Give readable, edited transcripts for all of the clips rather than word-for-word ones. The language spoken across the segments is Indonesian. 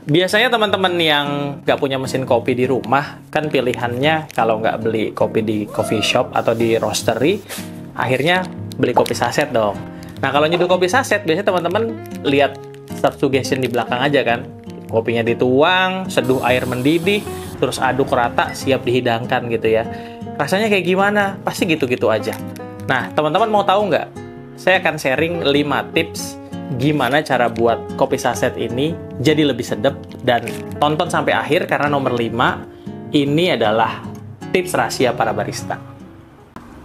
Biasanya teman-teman yang nggak punya mesin kopi di rumah, kan pilihannya kalau nggak beli kopi di coffee shop atau di roastery, akhirnya beli kopi saset dong. Nah, kalau nyeduh kopi saset, biasanya teman-teman lihat start suggestion di belakang aja kan. Kopinya dituang, seduh air mendidih, terus aduk rata, siap dihidangkan gitu ya. Rasanya kayak gimana? Pasti gitu-gitu aja. Nah, teman-teman mau tahu nggak? Saya akan sharing 5 tips gimana cara buat kopi saset ini jadi lebih sedap, dan tonton sampai akhir karena nomor 5 ini adalah tips rahasia para barista.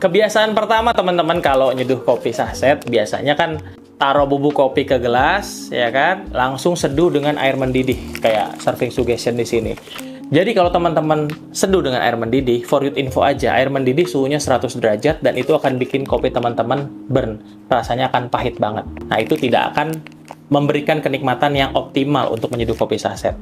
Kebiasaan pertama teman-teman kalau nyeduh kopi saset biasanya kan taruh bubuk kopi ke gelas ya kan, langsung seduh dengan air mendidih kayak serving suggestion di sini. Jadi kalau teman-teman seduh dengan air mendidih, for your info aja, air mendidih suhunya 100 derajat dan itu akan bikin kopi teman-teman burn. Rasanya akan pahit banget. Nah, itu tidak akan memberikan kenikmatan yang optimal untuk menyeduh kopi saset.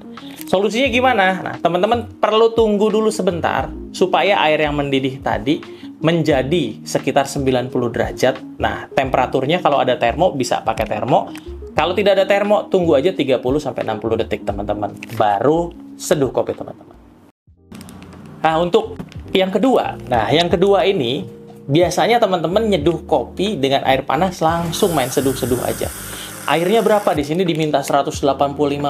Solusinya gimana? Nah, teman-teman perlu tunggu dulu sebentar supaya air yang mendidih tadi menjadi sekitar 90 derajat. Nah, temperaturnya kalau ada termo bisa pakai termo. Kalau tidak ada termo, tunggu aja 30-60 detik teman-teman. Baru seduh kopi teman-teman. Nah, untuk yang kedua ini biasanya teman-teman nyeduh kopi dengan air panas langsung main seduh-seduh aja. Airnya berapa? Di sini diminta 185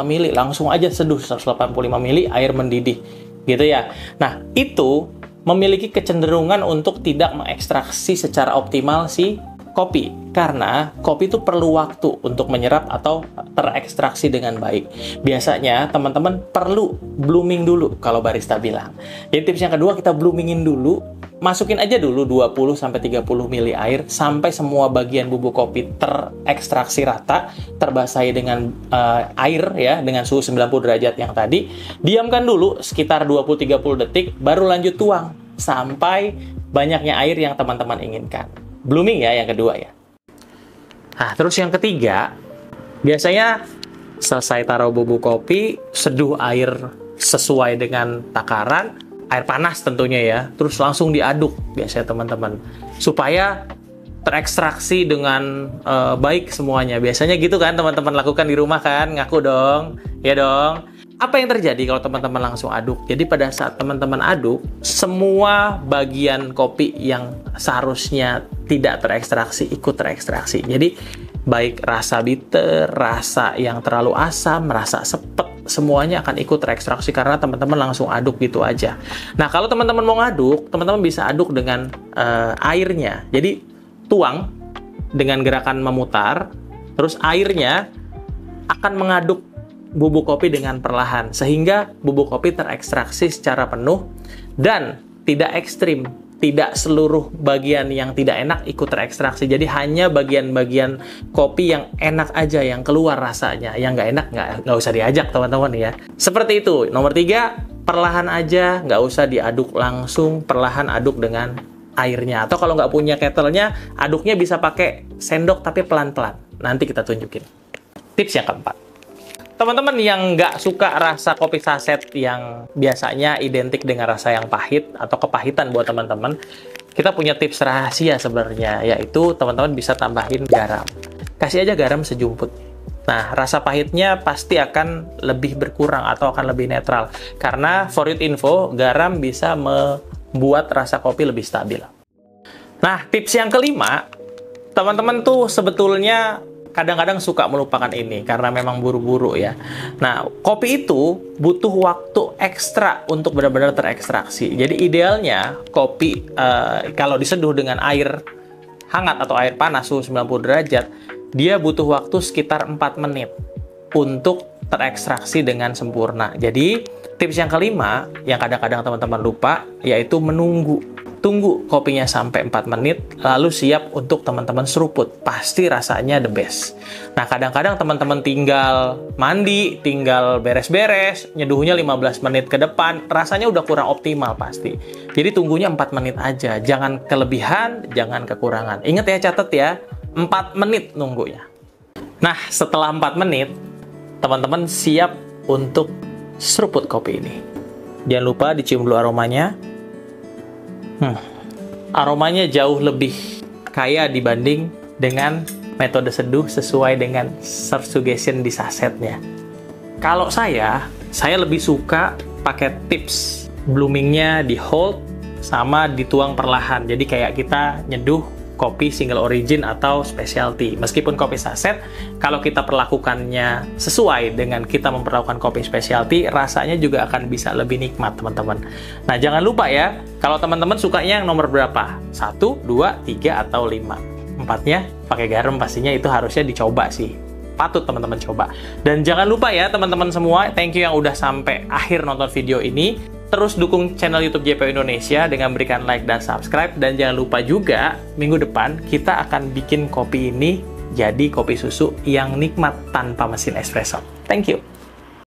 ml, langsung aja seduh 185 ml air mendidih. Gitu ya. Nah, itu memiliki kecenderungan untuk tidak mengekstraksi secara optimal si kopi, karena kopi itu perlu waktu untuk menyerap atau terekstraksi dengan baik. Biasanya teman-teman perlu blooming dulu kalau barista bilang. Jadi tips yang kedua, kita bloomingin dulu, masukin aja dulu 20-30 ml air sampai semua bagian bubuk kopi terekstraksi rata, terbasahi dengan air ya, dengan suhu 90 derajat yang tadi. Diamkan dulu sekitar 20-30 detik, baru lanjut tuang sampai banyaknya air yang teman-teman inginkan. Blooming ya yang kedua ya. Nah, terus yang ketiga, biasanya selesai taruh bubuk kopi, seduh air sesuai dengan takaran, air panas tentunya ya, terus langsung diaduk biasanya teman-teman, supaya terekstraksi dengan baik semuanya. Biasanya gitu kan teman-teman lakukan di rumah kan, ngaku dong, ya dong. Apa yang terjadi kalau teman-teman langsung aduk? Jadi pada saat teman-teman aduk, semua bagian kopi yang seharusnya tidak terekstraksi, ikut terekstraksi. Jadi baik rasa bitter, rasa yang terlalu asam, rasa sepet, semuanya akan ikut terekstraksi karena teman-teman langsung aduk gitu aja. Nah, kalau teman-teman mau ngaduk, teman-teman bisa aduk dengan airnya. Jadi tuang dengan gerakan memutar, terus airnya akan mengaduk bubuk kopi dengan perlahan, sehingga bubuk kopi terekstraksi secara penuh dan tidak ekstrim. Tidak seluruh bagian yang tidak enak ikut terekstraksi. Jadi hanya bagian-bagian kopi yang enak aja yang keluar rasanya. Yang nggak enak nggak usah diajak teman-teman ya. Seperti itu. Nomor 3, perlahan aja, nggak usah diaduk langsung, perlahan aduk dengan airnya. Atau kalau nggak punya kettle-nya, aduknya bisa pakai sendok tapi pelan-pelan. Nanti kita tunjukin. Tips yang keempat. Teman-teman yang nggak suka rasa kopi saset yang biasanya identik dengan rasa yang pahit atau kepahitan buat teman-teman, kita punya tips rahasia sebenarnya, yaitu teman-teman bisa tambahin garam. Kasih aja garam sejumput. Nah, rasa pahitnya pasti akan lebih berkurang atau akan lebih netral. Karena for your info, garam bisa membuat rasa kopi lebih stabil. Nah, tips yang kelima, teman-teman tuh sebetulnya kadang-kadang suka melupakan ini karena memang buru-buru ya. Nah, kopi itu butuh waktu ekstra untuk benar-benar terekstraksi. Jadi idealnya kopi kalau diseduh dengan air hangat atau air panas suhu 90 derajat, dia butuh waktu sekitar 4 menit untuk terekstraksi dengan sempurna. Jadi tips yang kelima yang kadang-kadang teman-teman lupa, yaitu menunggu. Tunggu kopinya sampai 4 menit, lalu siap untuk teman-teman seruput. Pasti rasanya the best. Nah, kadang-kadang teman-teman tinggal mandi, tinggal beres-beres, nyeduhnya 15 menit ke depan, rasanya udah kurang optimal pasti. Jadi tunggunya 4 menit aja. Jangan kelebihan, jangan kekurangan. Ingat ya, catat ya, 4 menit nunggunya. Nah, setelah 4 menit, teman-teman siap untuk seruput kopi ini. Jangan lupa dicium dulu aromanya. Aromanya jauh lebih kaya dibanding dengan metode seduh sesuai dengan serve suggestion di sasetnya. Kalau saya lebih suka pakai tips. Bloomingnya di hold sama dituang perlahan. Jadi kayak kita nyeduh kopi single origin atau specialty. Meskipun kopi saset, kalau kita perlakukannya sesuai dengan kita memperlakukan kopi specialty, rasanya juga akan bisa lebih nikmat, teman-teman. Nah, jangan lupa ya, kalau teman-teman sukanya yang nomor berapa? 1, 2, 3, atau 5. Empatnya pakai garam, pastinya itu harusnya dicoba sih. Patut teman-teman coba. Dan jangan lupa ya, teman-teman semua, thank you yang udah sampai akhir nonton video ini. Terus dukung channel YouTube JPO Indonesia dengan berikan like dan subscribe. Dan jangan lupa juga, minggu depan kita akan bikin kopi ini jadi kopi susu yang nikmat tanpa mesin espresso. Thank you.